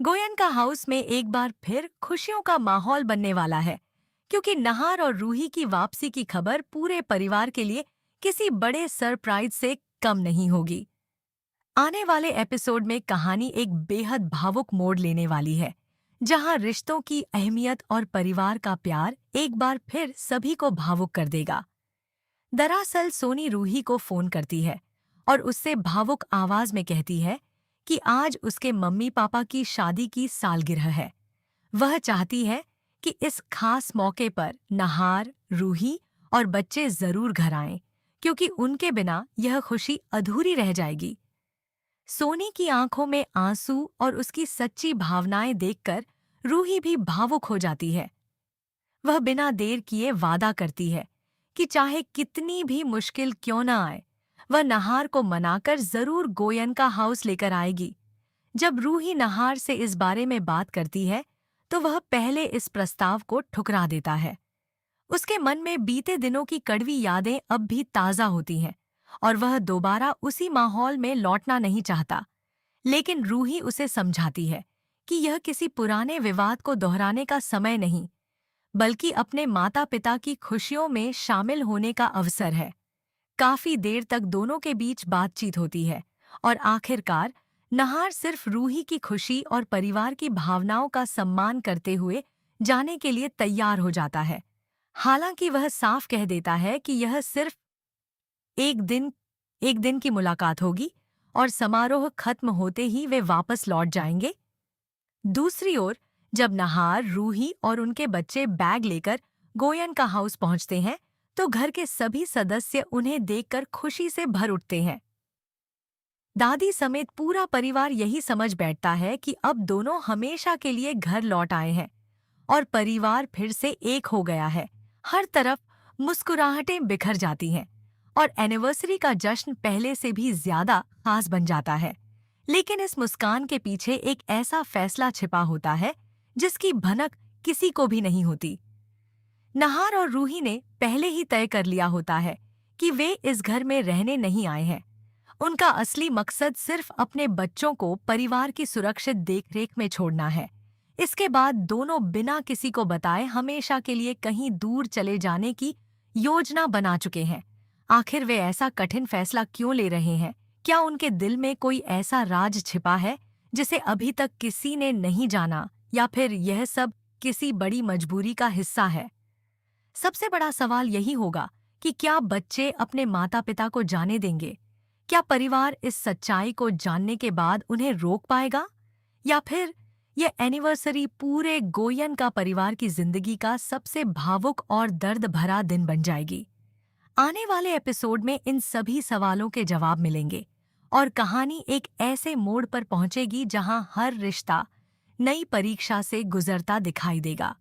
Goenka house में एक बार फिर खुशियों का माहौल बनने वाला है, क्योंकि नहार और रूही की वापसी की खबर पूरे परिवार के लिए किसी बड़े सरप्राइज से कम नहीं होगी। आने वाले एपिसोड में कहानी एक बेहद भावुक मोड़ लेने वाली है, जहां रिश्तों की अहमियत और परिवार का प्यार एक बार फिर सभी को भावुक कर देगा। दरअसल सोनी रूही को फोन करती है और उससे भावुक आवाज में कहती है कि आज उसके मम्मी पापा की शादी की सालगिरह है। वह चाहती है कि इस खास मौके पर नहार, रूही और बच्चे जरूर घर आएं, क्योंकि उनके बिना यह खुशी अधूरी रह जाएगी। सोनी की आंखों में आंसू और उसकी सच्ची भावनाएं देखकर रूही भी भावुक हो जाती है। वह बिना देर किए वादा करती है कि चाहे कितनी भी मुश्किल क्यों न आए, वह नहार को मनाकर जरूर गोयनका हाउस लेकर आएगी। जब रूही नहार से इस बारे में बात करती है, तो वह पहले इस प्रस्ताव को ठुकरा देता है। उसके मन में बीते दिनों की कड़वी यादें अब भी ताज़ा होती हैं और वह दोबारा उसी माहौल में लौटना नहीं चाहता। लेकिन रूही उसे समझाती है कि यह किसी पुराने विवाद को दोहराने का समय नहीं, बल्कि अपने माता पिता की खुशियों में शामिल होने का अवसर है। काफी देर तक दोनों के बीच बातचीत होती है और आखिरकार नहार सिर्फ रूही की खुशी और परिवार की भावनाओं का सम्मान करते हुए जाने के लिए तैयार हो जाता है। हालांकि वह साफ कह देता है कि यह सिर्फ एक दिन एक दिन की मुलाकात होगी और समारोह खत्म होते ही वे वापस लौट जाएंगे। दूसरी ओर जब नहार, रूही और उनके बच्चे बैग लेकर गोयनका हाउस पहुंचते हैं, तो घर के सभी सदस्य उन्हें देखकर खुशी से भर उठते हैं। दादी समेत पूरा परिवार यही समझ बैठता है कि अब दोनों हमेशा के लिए घर लौट आए हैं और परिवार फिर से एक हो गया है। हर तरफ मुस्कुराहटें बिखर जाती हैं और एनिवर्सरी का जश्न पहले से भी ज्यादा खास बन जाता है। लेकिन इस मुस्कान के पीछे एक ऐसा फैसला छिपा होता है जिसकी भनक किसी को भी नहीं होती। नहार और रूही ने पहले ही तय कर लिया होता है कि वे इस घर में रहने नहीं आए हैं। उनका असली मकसद सिर्फ अपने बच्चों को परिवार की सुरक्षित देखरेख में छोड़ना है। इसके बाद दोनों बिना किसी को बताए हमेशा के लिए कहीं दूर चले जाने की योजना बना चुके हैं। आखिर वे ऐसा कठिन फैसला क्यों ले रहे हैं? क्या उनके दिल में कोई ऐसा राज छिपा है जिसे अभी तक किसी ने नहीं जाना, या फिर यह सब किसी बड़ी मजबूरी का हिस्सा है? सबसे बड़ा सवाल यही होगा कि क्या बच्चे अपने माता पिता को जाने देंगे? क्या परिवार इस सच्चाई को जानने के बाद उन्हें रोक पाएगा, या फिर यह एनिवर्सरी पूरे गोयन का परिवार की जिंदगी का सबसे भावुक और दर्द भरा दिन बन जाएगी? आने वाले एपिसोड में इन सभी सवालों के जवाब मिलेंगे और कहानी एक ऐसे मोड़ पर पहुंचेगी जहां हर रिश्ता नई परीक्षा से गुजरता दिखाई देगा।